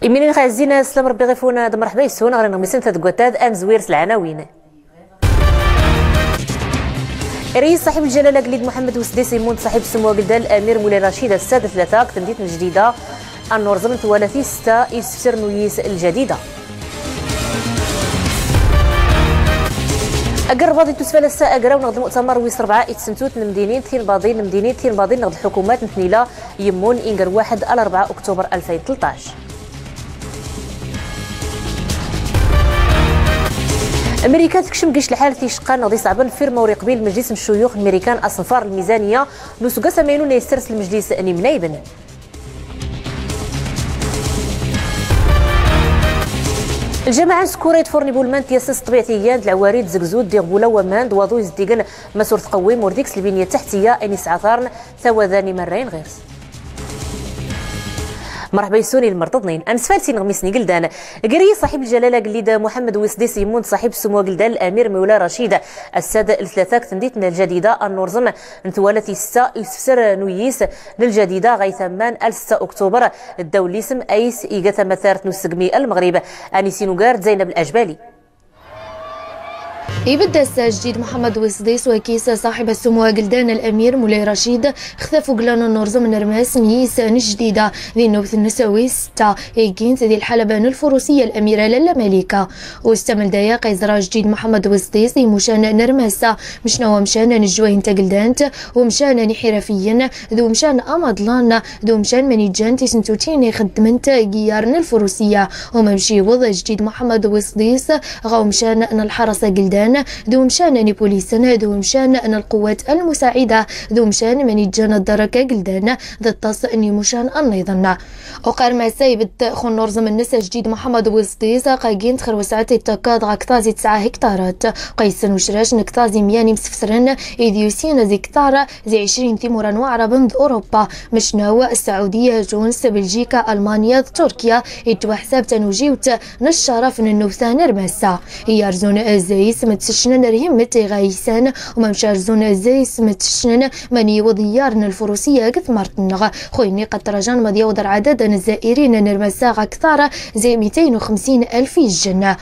إمين خازين سلام ربي غيفونا مرحبا يسون غير نغمسين تدقوتاد أم زويرت العناوين. رئيس صاحب الجلالة قليد محمد وسديس يمون صاحب السمو قلدان الأمير مولاي رشيد السادة ثلاثة تمديد الجديدة النورزم ثلاثي 6 يسفسر نويس الجديدة. أقرب باضي تسفل الساعة أقرا ونغض المؤتمر ويس 4 يتسنتوت نمدينين ثين باضين نغض الحكومات نثنيلة يمون إنقر 1 على 4 أكتوبر 2013. أمريكا تكشم قيش الحال تيشقان نغضي صعبا فيرما ورقبيل مجلس الشيوخ الأمريكان أصنفار الميزانية نسوقا سمينون يسترس المجلس نمنايبن. الجماعة سكوريت فورني بولمان تياسس طبيعتيا العواريد زقزود ديغبولا وماند وضو يزديقن مسور تقويم ورديكس البنية التحتية اني سعثارن ثوذاني مرين غيرس. مرحبا يسوني المرتضنين انسفالتين غميسني قلدان قري صاحب الجلاله قليد محمد وسديس يمون صاحب السمو قلدان الامير مولاي رشيد الساده الثلاثه تنديتنا الجديده النورزم نتوالتي 6 السفسر نويس للجديده غيثمان 6 اكتوبر الدولي اسم ايس ايغا مثارت نسقمي المغرب انيسينو قارد زينب الاجبالي. يبدا الجديد محمد وسديس وكيس صاحب السمو قلدان الامير مولاي رشيد خذفوا قلانو نورزم نرماس ميسان جديده ذي نوبث النسوي 6 يكينت ذي الحلبان الفروسيه الاميره لالا ملكه واستمل دايق يزرا جديد محمد وسديس مشان نرماسا مشنا ومشان نجوين تقلدانت ومشان حرفيا ذو مشان امضلان ذو مشان منيجان تسنتوتين خدمنت قيارن الفروسيه وممشي وضع جديد محمد وسديس غاو مشان الحرس قلدان ذو مشان بوليسنا ذو مشان القوات المساعده ذو مشان منيجان الدركه قلدان ذا الطاس اني مشان النظام وقال ما سايبت خون نورزم الناس جديد محمد وسديس قايقين تخر وسعتي التكاد غاكتازي 9 هكتارات قيسن وشراش نكتازي مياني مسفسرن ايديوسين زي كتار زي 20 تيموران وعربا اوروبا مشناو السعوديه تونس بلجيكا المانيا تركيا يتوا حساب تنوجيوت نشرف النوثان رمسا يارزون زيس متسشنن رهمت غايسان وممشارزون زيس متسشنن مني وضيارن الفروسيه كثمرتنغ خويني قد رجان مضي ودر عدد الزائرين نرمسا كثار زي 250 ألف الجنة.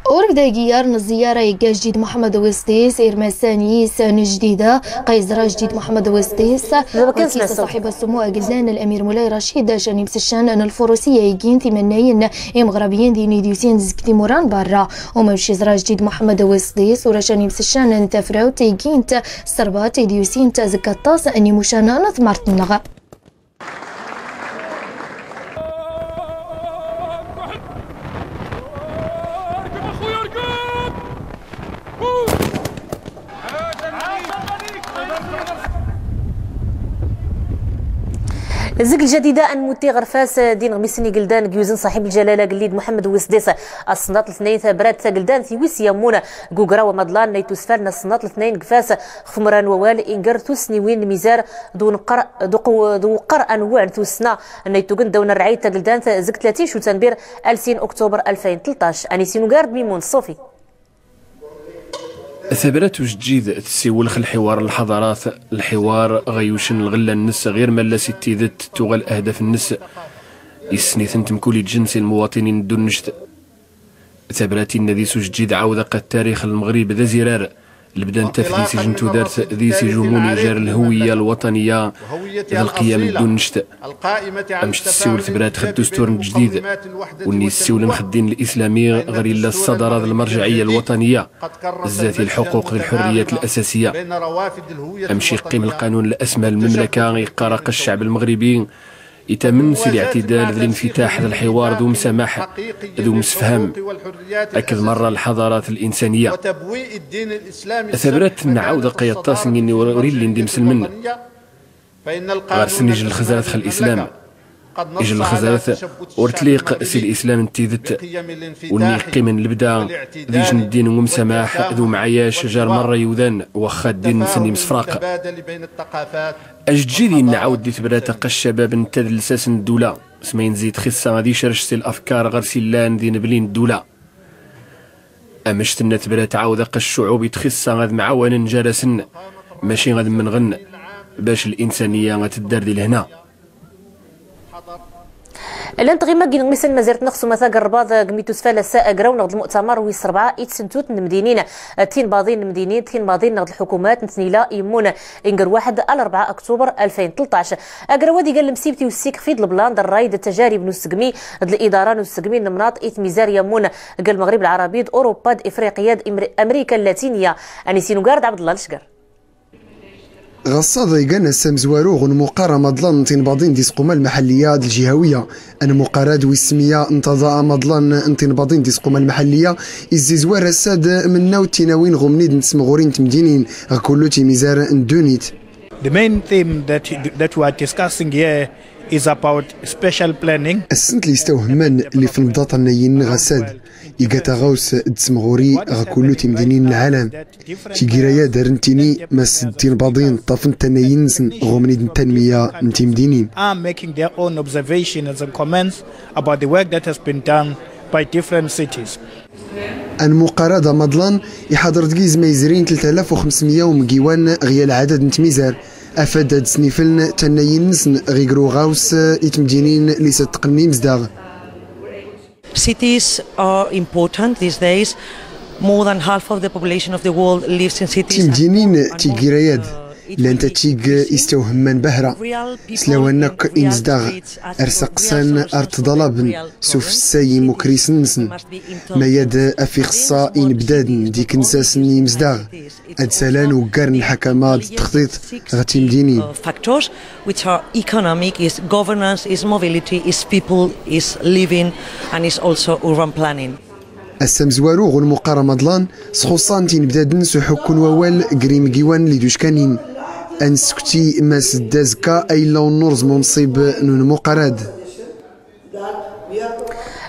وربدا قيارن الزيارة يقا جديد محمد وسديس إرماساني سان جديدة قيزرا جديد محمد وسديس وكيس صاحب السمو قلدان الأمير مولاي رشيد شاني مسشان أن الفروسية يقين ثمانين مغربيين ديني ديوسين زكتي موران برا وممشي زرا جديد محمد وسديس ورشاني مسشان أن تفراوت يقين سربات ديوسين تزكتاس أني مشانا نثمرت النغا. الزق الجديده ان موتي غرفاس دين غميسني قلدان كيوزن صاحب الجلاله قليد محمد وسديس الصناط الاثنين برات قلدان ثيويس يمون كوكرا ومضلان نيتوسفال الصناط الاثنين قفاس خفمران ووال انقر توسنيوين ميزار دون قر دو قر انواع توسنا نيتوكن دون الرعايه قلدان زق 30 شو تنبير 20 اكتوبر 2013 انيسينو قارد ميمون صوفي. ثبرات وجديد تسيولخ الحوار الحضارات الحوار غيوشن الغلا النس غير ملا ستيذت تغل اهداف النس يسني ثنتم كل جنس المواطنين دون نجد ثبرات النذي جديد عاود قد تاريخ المغرب ذا زرار البدان تفدي سجنتو دارت ذي سجموني جار الهويه الوطنيه ذا القيام دون نجد امشت السول ثبرات خد دستور جديد وني السول مخدين الاسلامي غير الا الصدر هذا المرجعيه الوطنيه الذاتي الحقوق والحريات الاساسيه امشي قيم القانون الاسمى المملكه يقرق الشعب المغربي يتمنس الاعتدال ذو الانفتاح ذو الحوار ذو مسامحة ذو مسفهم أكد مرة الحضارات الإنسانية ثبرت نعاود قيطاس إني وريل اللي ندي مسلمنا غير سنيج الخزارات خل الإسلام يجي الخزارات ورتليق سي الإسلام انتيذت ونيقي من البدا ذي جن الدين ومسامح ذو معاياش جار مرة يوذان وخا الدين سني مسفراق أجدي نعاود دي تبرات قا الشباب نتاد لساس الدولة سمين زيد خصة غادي شرش سي الأفكار غير سيلان ذي نبلين الدولة أمشت تبرات عاود قا الشعوب يتخصة غاد معاون جالسن ماشي غاد من غن باش الإنسانية غتدار دي لهنا. الانتغيما كين مثل ما زرت نخصو مثلا الرباط قميتوس فالا ساء قراو نغد المؤتمر ويس 4 يتسنتوت المدينين تين باضين المدينين تين باضين نغد الحكومات نتنيلا يمون انقر 1 على 4 اكتوبر 2013 اقراودي قال المسيبتي والسيك فيد البلان در رايد التجارب نسقمي الاداره نسقمي المناط اثميزار يمون قال المغرب العربي اوروبا افريقيا امريكا اللاتينيه اني سينوغارد عبد الله الشقر غصاد يقنا السمزوارو غن مقارا مضلان تنباضين ديس قوما المحلية الجهوية أنا مقاراد ويسمية انتظا مضلان تنباضين ديس قوما المحلية الزيزوار الساد من ناو تناوين غمنيد نتسمغورين تمدينين غكولو تيميزار ندونيت. The main theme that we are discussing here is about special planning. السنت اللي استوهمان اللي في البضاطة النايين غساد يقاتا غاوس دسمغوري غكولو تمدينين العالم تيقرايا دارنتيني ماس تنباضين طافن تنايين غمنيد التنمية نتمدينين. Are making their own observations and comments about the work that has been done by different cities. المقارنة مضلان يحضر دقيز ميزرين 3500 ومقيوان غيال عدد نتميزار أفاد سنيفلن تنايين نسن غيقرو غاوس يتمدينين ليس تقني مزداغ. Cities are important these days. More than half of the population of the world lives in cities. تمدينين تيقراياد لان تتيق يستوهمان بهرة سلاوانك إنزداغ أرسقسان أرتضلابن سوف الساي مكريس نسن ما يد أفيخصا إن بدادن ديك نساسن يمزداغ أدسالان وقارن الحكامات التخطيط غتيم دينين. Factors which are economic, is governance, is mobility, is people, is living and is also urban planning. السمزوارو غن مقارا مضلان سخوصان تين بدادن سحكون ووال قريم جيوان لدوش كانين أنسكتي ماس دازكا أي لو نورز منصيب نون مقاراد.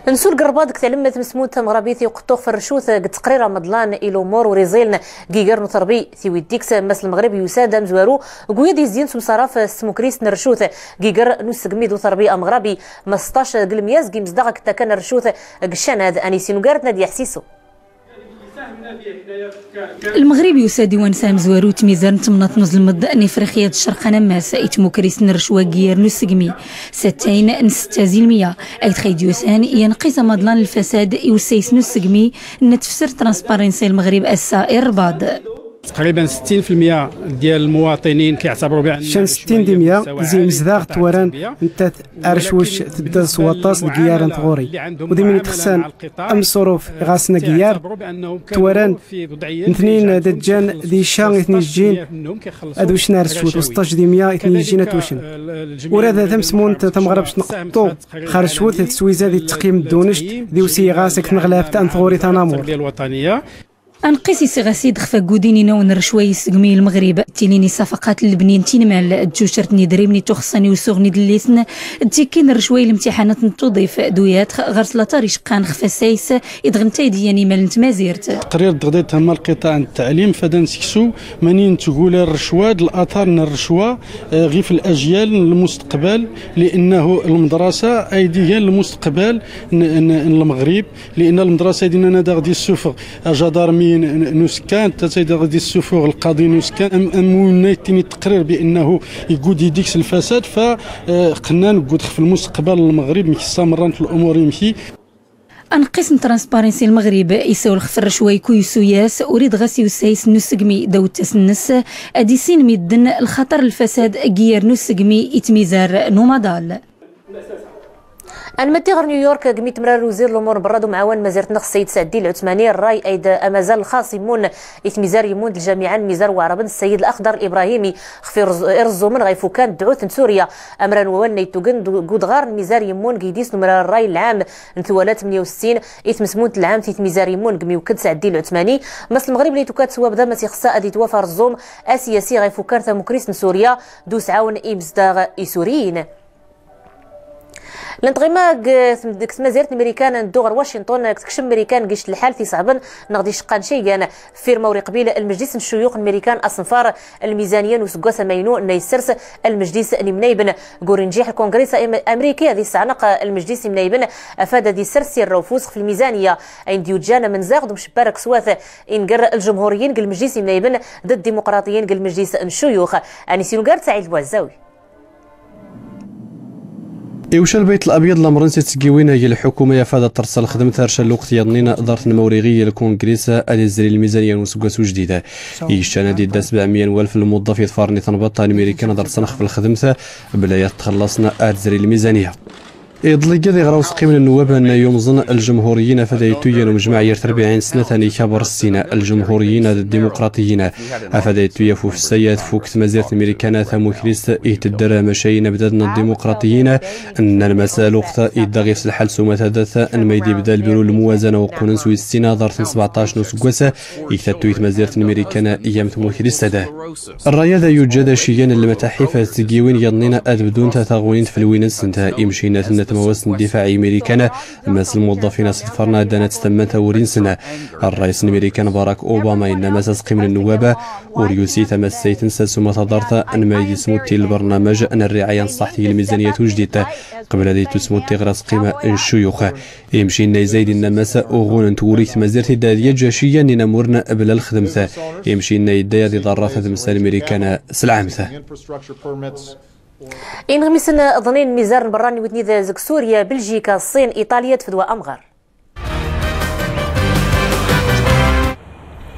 نسول قربادك تعلمت مسموت مغربيتي وقطوخ في الرشوث تقرير مضلان إلومور وريزيلن جيجر نطربي ثيوي ديكس مس المغرب يساد مزوارو قويدي زين سمصراف سموكريس نرشوث جيجر نسقميدو ثربي مغربي 15 قلمياز جيمز داغك تكن الرشوث قشان هذا أنيسي نقارد نادي حسيسو. المغرب يسادي ونسام زوارو تميزان تمنط نزل مد نفرخية الشرق نماس ايتمو كريس نرشوا جير نسقمي 60 نستازيل 100 ايت خيد يوسان ينقيس مضلان الفساد يوسيس نسقمي نتفسر ترانسبارنسي المغرب السائر رباض. تقريبا 60% ديال المواطنين كيعتبروا بان شان 60% زي مزداغ توران انت ارشوش تبدا سواطاس ديال ثغوري ودي من تخسان ام صروف غاسنا كيار توران اثنين دجان دي شان اثنين جين ادوش نارشوت وسطاش ديميا اثنين جينا توشن وراد ثم سمون تمغربش نقطو خرشوت تسويزا دي التقييم الدونشت دي وسي غاسك نغلاف تاع ثغوري تنامور ديال الوطنيه. أنقيسي سغاسي دخفا قوديني نون رشوي سقمي المغرب تيليني صفقات البنين تينمال تجوشرتني دريمني تخصني وسوغني دليسن تيكين رشوي الامتحانات نتوظيف دويات غرسلا طريشقان خفاسايس يدغنتاي دياني مال نتمازيرت تقرير دغدي تما القطاع التعليم فدان سكسو مانين تقول الرشوه الاثار الرشوه غير في الاجيال المستقبل لانه المدرسه اي ديال المستقبل المغرب لان المدرسه ديالنا غادي السفر جدارمي نسكان تسيد غادي السفور القاضي نسكان امونيتني التقرير بانه يقود يديكس الفساد فقلنا نقود في المستقبل المغرب مستمرا في الامور يمشي. أنقسم ترانسبارنسي المغرب يسول خفر شوي كويسو ياس أريد غاسي وسايس نسقمي داوت تسنس أديسين ميدن الخطر الفساد جير نسقمي إتميزار نومادال. المتي غير نيويورك قميت مرار وزير الامور برادو معاون مزيرت نخ السيد سعدي العثماني الراي ايد امازال الخاص يمون اثميزار يمون الجامعه ميزار وعربن السيد الاخضر الابراهيمي خفي ارزو من غيفو كان دعوت سوريا امرا وون نيتوغن قود غار ميزار يمون قيديس نمرار الراي العام نثوالات 68 اثم سموت العام في ميزار يمون قمي وكد سعدي العثماني مس المغرب اللي توكات سوا بدا ما تيخصا ادي توافر الزوم اسياسي غيفو كان ثموكريس سوريا دوس عاون امزداغ سوريين. الانتغيما كسما زيرت الميريكان ندوغر واشنطن كتكشم ميريكان قيش الحال في صعبا نغدي شقان شيئا فيرما ورقبيل المجلس الشيوخ الميريكان اصنفار الميزانيه نسقوس ماينو نيسرس المجلس نمنيبن قورنجيح الكونغرس الامريكي هذه السعنق المجلس نمنيبن افاد دي سرسي الروفوس في الميزانيه اين ديوجانا من زاغد مشبارك سواث انقر الجمهوريين قال المجلس نمنيبن ضد الديمقراطيين قال المجلس الشيوخ انيسي نقار سعيد البوزاوي. إيوش البيت الأبيض لمرنسة تسقيوين هي الحكومة يفادة ترسل خدمة هرشا الوقت يضنينا إدارة الموريغية الكونغريس أدزري الميزانية ونسقاسو جديدة يشتانا دي دا 700 ألف الموظف يتفارني تنبطة الأمريكان دار تنخ في الخدمة بلا يتخلصنا أدزري الميزانية إضليق ذي غراوس قيمة النواب أن يومزن الجمهوريين فدايتويا ومجمع يرت 40 سنة ثاني كبر السنة الجمهوريين الديمقراطيين أفدايتويا فوف السياد فوق مزيرة الأمريكان ثمو كريست إهتدر مشايين بدادنا الديمقراطيين أن المسألة وقت إدغي في الحل سوما تدث أن ما يدي بدا البيرو الموازنة وقونا سوي السنة دار 17 نص قوسة إهتدتويت مزيرة الأمريكان أيام ثمو كريست هذا الرأي ذا يوجد شيئا المتاحف تسقيوين يضنين بدون تثاغونين في الوين السنة إمشينا مواسم الدفاع الأمريكان مس الموظفين صدفرنا دانت تم تورين سنة الرئيس الأمريكان باراك أوباما إنما سسقي من النواب وريوسي تمسيت سما تضرت أن ما يسموتي البرنامج أن الرعاية الصحية الميزانية جديدة قبل ذي تسموتي غرس قيمة الشيوخ يمشي نيزايد النماس أغون توريث مزيرتي دادية جاشيا نمورنا قبل الخدمة يمشي نيدايا دي ضرافة تمثال الأمريكان سلعمثة إن غمسنا ظنين ميزان براني وتنيذ زك سوريا بلجيكا الصين إيطاليا تفدوا أمغار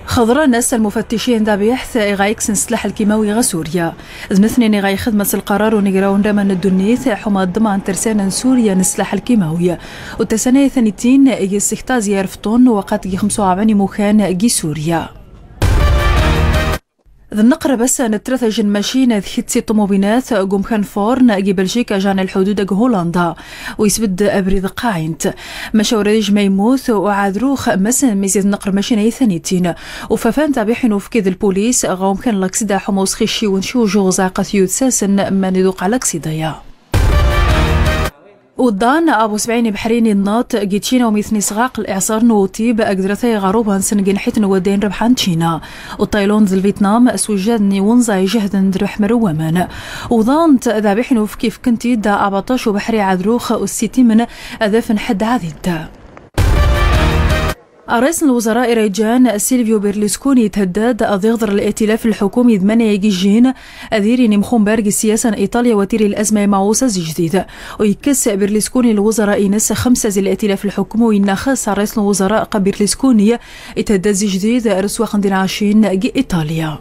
خضرا ناس المفتشين دا بيحث إغايكسن سلاح الكيماوي غسوريا زمثنين إغاي خدمة القرار ونقراون رمان الدنيث حما الضمان ترسانا سوريا نسلاح الكيماوي وتسانية ثانيتين يستختاز يرفطون وقت 45 مكان جي سوريا النقرة بس نترثج ماشينة ذكتسي طموبينات قوم كان فورن جي بلجيكا جان الحدود هولندا ويسبد أبريد قاينت مشاوريج ميموث وعادروخ مسن ميزيد نقر ماشينة ثانيتين وفافان تابيحين وفكيد البوليس غوم كان لاكسيدا حموس خيشي ونشو جوغزا قثيوت ساسن ما ندوق على لاكسيدايا ودان أبو سبعين بحريني الناط جيتشينا وميثني صغاق الإعصار نوتيب أقدرتي غروبا سنجن حيتن ودين ربحان تشينا وطايلون ذي الفيتنام سوجادني ونزاي جهدا درح مرومان وضانت ذابحين وفكيف كنتي دا 14 بحري عذروخ والسيتي من أذافن حد عديد رئيس الوزراء ريجان سيلفيو بيرلسكوني تهدد أضيغضر الائتلاف الحكومي ضمن يجيجين أذيري نمخون بارج السياسة إيطاليا وتيري الأزمة معوصة جديدة ويكس بيرلسكوني الوزراء ينس 5 زي الائتلاف الحكومي نخص رئيس الوزراء بيرلسكوني يتهدد جديد رسوة 15 إيطاليا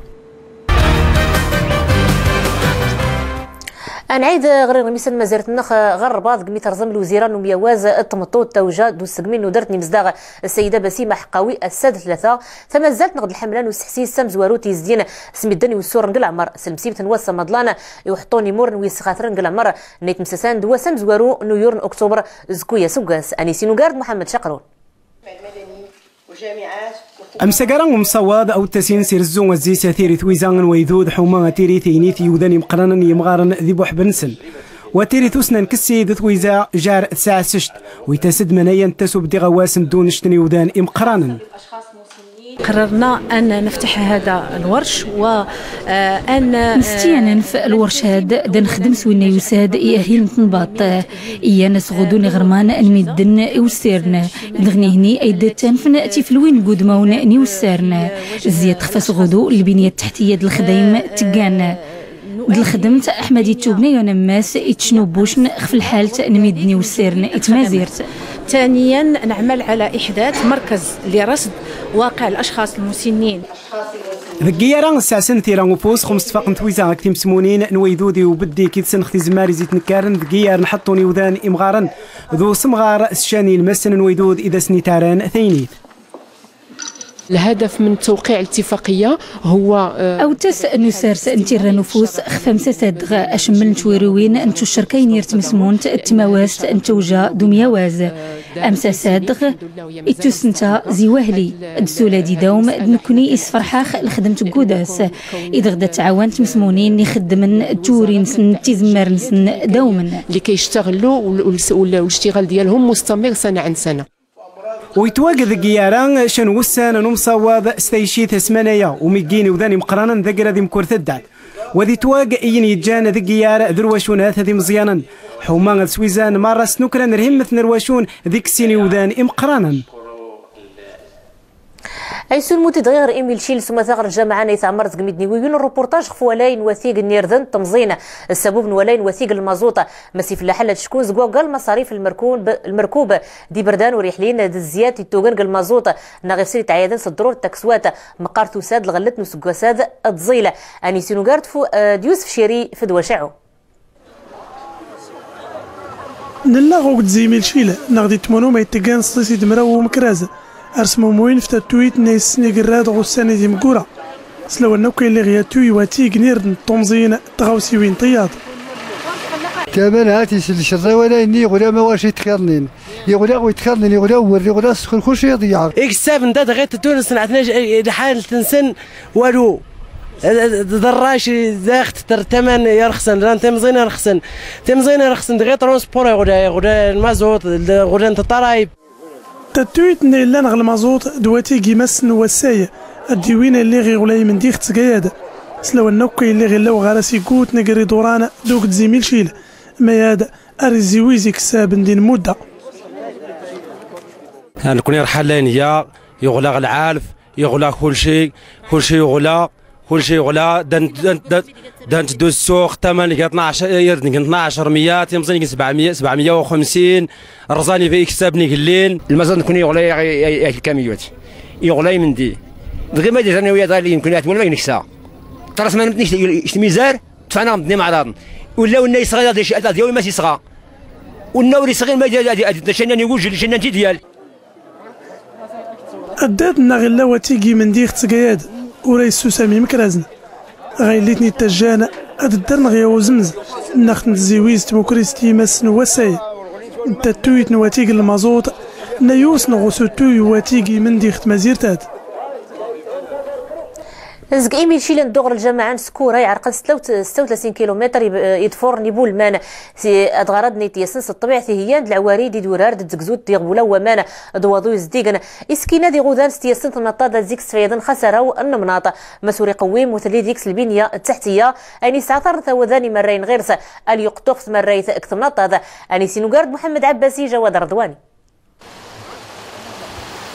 نعيد غير مثل ما زرت النخ غير بعض قمي ترزم الوزيران وميواز التمطوط توجاد والسقمين ودرتني مزداغ السيده بسيمه حقاوي الساد 3 فما زالت نقد الحملان وسحسيس سمز واروتي زدين سميدني والسور نقل عمر سلمسيبت نوسا مضلانا يوحطوني مورن ويسخاثرن نقل عمر نيت مسسان دوا سمز وارو نيورن اكتوبر زكويا سوغاس انيسي نوغارد محمد شقرون أمسكران ومصواد أو تسين سيرزون وزي سثير ثويزان ويذود حوما تيري ثينيث يوداني مقرنا يمغارن ذي بوح بنسل وتيري ثوسنا نكسي ذو ثويزا جار ساعة سشت ويتسد منايا تسوب دي غواسم دون شتني ودان إمقرانا قررنا أن نفتح هذا الورش وأن نستيانا في الورش هذا نخدم سوينا يساد يأهيل نتنباط ناس غدوني غرمان المدن يوسرنا نغنيهني أيدتان فنأتي في الوين قدمون نيوسرنا زياد خفاس غدو البنية التحتية الخديم تقانا الخدمت أحمد يتوبني ونماس يتشنو بوشن خف الحالة نميدني وسيرن اتمازيرت. ثانيا نعمل على إحداث مركز لرصد واقع الأشخاص المسنين. ذكيران الساسن ثيران وفوس خمس فقن تويزان كتيم سمونين نويدودي وبدي كيد سنختي زماري زيت نكارن ذكير نحطوني وذان إمغارن ذو سمغار الشاني المسن نويدود إذا سنيتاران ثينيث. الهدف من توقيع الاتفاقية هو أو تس نسارس انتر نفوس خمسة صدغ أشمل نتويروين انتو الشركين يرتمسمون التماواس انتوجا دمياواز أمسا صدغ إتوسنتا زيواهلي الدسولة دي دوم نكوني إسفرحاخ لخدمة قوداس إذا غدا تعاونت مسمونين يخدمن تورين سن تيزمر سن دوما لكي يشتغلوا والاشتغال ديالهم مستمر سنة عن سنة. ويتواجد الجيران شن وسان نمصواب ستيشيت اسمانيا ومجيني وذاني مقرانا ذكر ذي مكورثدات وذي تواج إيني جان ذي جيار ذروشونات ذي مزيانا حومان السويزان مرة سنوكرا نرهم مثل نروشون ذيك سيني وذان إمقرانا. ايسو المتدغير ايميل شيل سما ثغر الجامعه نيثامر زقميدني ويون الروبورتاج خفوالين وثيق النيردن تمزين السبب نولين وثيق المازوطه مسيف لحله شكون زقوا قال مصاريف المركوب دي بردان وريحلين دزيات التوغن قال مازوطه نغسري تعيادن صدرور التكسوات مقارتو ساد الغلت نسقوا ساد الضزيله اني سينوغارد فو ديوسف شيري فدوا شعو نلا غوك زيميل شيل نغدي تمونو ما يتقان سطيسي دمراو ومكرازه ارسمو موين في التويت ناس نيقراد غوساني دي مقورا سلو انو كاين اللي غياتوي واتيق نيرد طومزين تغاوسي وين طياط تمن هاتي الشر ولا اني غدا ما واش يتخرنين يغدا ويتخرنين يغدا وري غدا سخن كلشي يضيع اكساب نتا غير تونس نعتناش حال تنسن والو دراش داخت تمن يرخصن ران تمزين يرخصن غير ترونسبور غدا المازوت غدا الضرايب تتويت نيلان غ المازوت دواتي كيماسن وسايا الديوين اللي غي غلاي من ديخ تسقياد سلو النوكي اللي غي لو غارسي كوت نقري دورانا دوك تزيميل شيل مياد ارزيويزي كساب ندين مده نكون رحلين يا يغلق العالف يغلق كل شيء يغلى دان تدو السوق ثمن 12 يردنك 12 100 يمزنك 750 رزاني في يكسبني الليل المزاد نكون يغلى الكاميوت يغلى من دي دغيا ما دير انا ويا دار يمكن ولا ما نكسا تراس ما نبنيش ميزار دفعنا ندني مع بعض ولا الناس صغير هذا الشيء ديالو ما صغار والنوري صغير ما ديال شنان يوجد شنان ديال الداد نغلا وتيجي من ديخ تسقياد وريسو سامي مكرازن غايليتني التجانة هاد الدرن غيا وزمز ناخت نزيويز تموكريستي ماسن وساي انت تويت نواتيق المازوط نيوس نغوسو توي واتيقي من ديخت مزيرتات زق ايميل شيلان دغر الجامعه سكوره يعرقل 36 كيلومتر يدفور نيبول مان سي ادغراد نيتيسن الطبيعه هي العواري دي دورار دزكزوت ديغبولا ومان دوادو يزديغن اسكينا دي غودان ستيسن تنطاد زيكس فيدن خسره النمناط مسوري قويم مثلي ديكس البنيه التحتيه اني ساثر ثوذاني مرين غيرس اليقطوخ مريث اكتمناطاد اني سينوغارد محمد عباسي جواد رضواني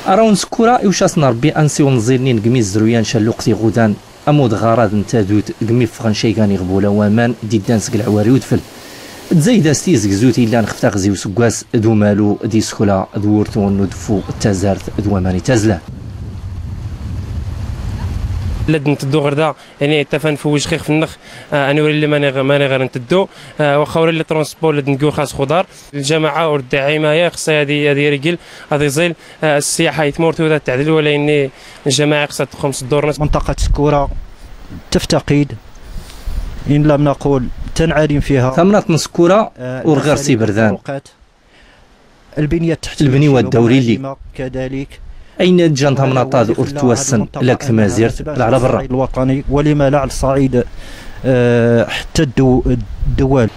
أراون سكورا يوشاسنا ربي أنسي ونزيرنين قمي الزرويان شالوقتي غودان أمود غارات نتادوت قمي فغن شيغاني غبولا وامان ديدان سق العواري ودفل تزايد ستيز زوتي إلا نخفتا غزيو سكواس دو مالو دي سكولا دورتو ندفو تازارت دو ماني تازلا لد نتدو غردا يعني تفان فوج خيخ في النخ انا وري اللي ماني غير نتدو واخا وري اللي ترونسبور لد نقول خاص خضار الجماعه والدعيمه يا خصها هذه رجل هذه زيل السياحه يتمورتو ذات التعديل ولا اني الجماعه خصها تخمس الدور منطقه سكوره تفتقد ان لم نقول تنعدم فيها ثمرات من سكوره وغير سي بردان البنيه التحتيه البنيه الدوري اللي كذلك أين جانتها مناطاد أرتوسن لك ثمازيرت على برا الوطني ولما لا على الصعيد حتى الدول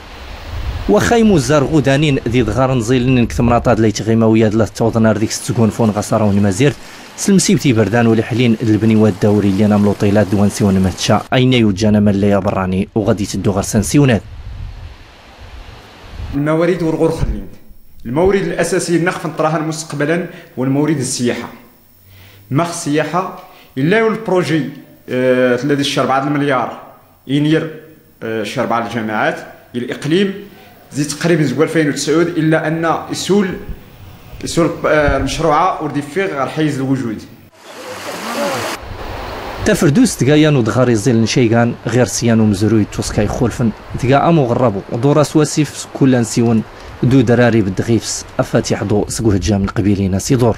وخيمو الزار غودانين ذي دغار نزيلن كثمناطاد ليت غيماويات لا توضنار ديك ستكون فون غصارون مازيرت سلمسيبتي بردان ولحلين البنيوات الدوري اللي نعملو طيلات دوان سيون ماتشا أين يوجانا مليا براني وغادي تدو غير سنسيونات الموارد ورغور خلين المورد الأساسي نخف نطراها مستقبلا هو المورد السياحة مخ السياحة إلا البروجي الذي شر 4 مليار ينير شر 4 الجامعات الإقليم زي تقريبا زوال 2009 إلا أن يسول المشروع وردي فيه غير حيز الوجود تفردوس تقايا ودغار يزيل نشيغان غير سيانو مزروي توسكاي خولفن تقا أمو غربو دورا واسيف كل نسيون دو دراري بالدغيفس أفاتيح ضوء سقوه جام القبيلين سيدور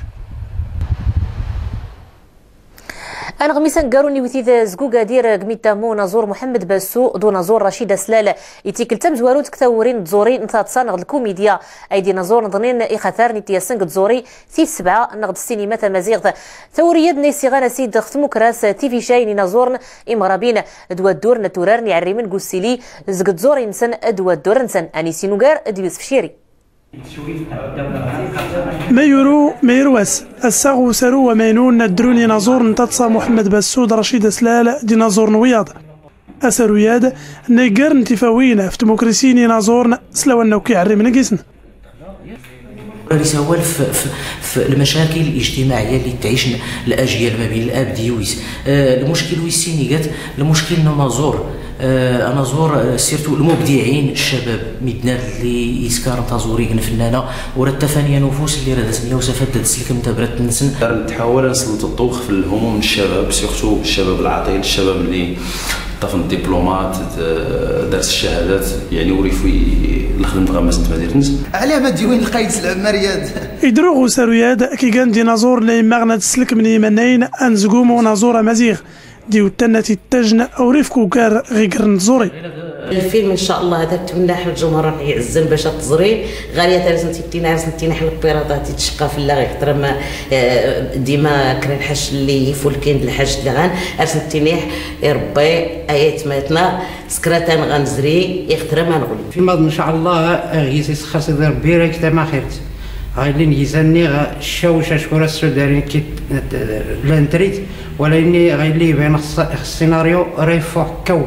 أنا غميسان قاروني وثيذا زقوقا دير قميتا مو نزور محمد باسو دو نزور رشيدة سلالة يتيكل تم زوارو تكثورين تزورين نثات صانغ الكوميديا أيدي نزور نظنين إخاثار نتياسنق تزوري ثي 7 نغد السينما تمازيغ ثوري يدني سيغانا سيد ختمو كراس تيفي شايني نزورن إمرابين دوا الدور نتورارني عريمن قوسيلي زقد زوري نسن دوا الدور نسن أني سينوغار دو يوسف شيري ميروس الساغو سرو ومينون ندروني نزور نتصا محمد بسود رشيد سلالة دي نزور نوياض أسرو ياد نيقر نتفاوينا في ديمقراسيني نزورنا سلوى النوكي عري من قسن رسول في المشاكل الاجتماعيه اللي تعيش الاجيال ما بين الاب ديويس. المشكل ويسينيات المشكل انا زور سيرتو المبدعين الشباب مدنا اللي يسكار تازوري فنانه ورا التفانيه نفوس اللي راه دات وسافات دات لك برات النسن. نحاول نسلط الضوء في الهموم الشباب، سيرتو الشباب العاطل، الشباب اللي طاف الدبلومات درس الشهادات يعني وريفو الخدم تغمس نت مدينه علاه ما ديوين القايد العمريات يدروغ سروياد كي كان ديناصور لي ماغنا تسلك من يمنين انزقوم ونازور مزيغ ديو تنتي التجن او ريفكو كار غير نزوري. الفيلم ان شاء الله هذا تمنح الجمهور يعزل باش تزري غاليه لازم تينا حنا البيرادات تشقى في الله غير ما ديما كرا الحاج اللي فولكين الحاج اللي غان ارسم تينيح ربي ايات ماتنا سكراتان غنزري يخترم غنقول في الماضي ان شاء الله يسيس خاص يدير بيرك تا ما خيرت غايلين يزني الشوشه شكون السوداني كي لانتريت ولا اني غايلي بين السيناريو ريفو كو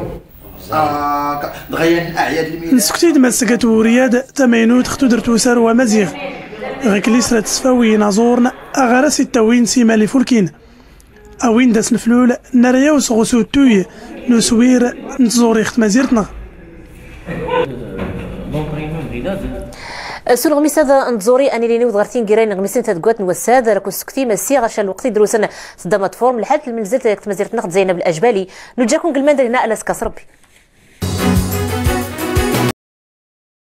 دغيا الاعياد نسكتيد مسكتو رياد تمينو تختو درتو سار ومزيغ غيكلي سرات تسفاوي نازورنا اغارس التوين سيما لي فولكين اوين داس نفلول نرياو سغسو توي نسوير نتزوري خت مزيرتنا سول غميس هذا نتزوري اني ليني وضغرتين كيرين غميسين تدقوات نوساد راكو سكتي مسي غاشا الوقت دروسنا صدامات فورم لحد المنزل تمازيرت نقد زينب الاجبالي نجاكم قلمان هنا الاس كاس ربي.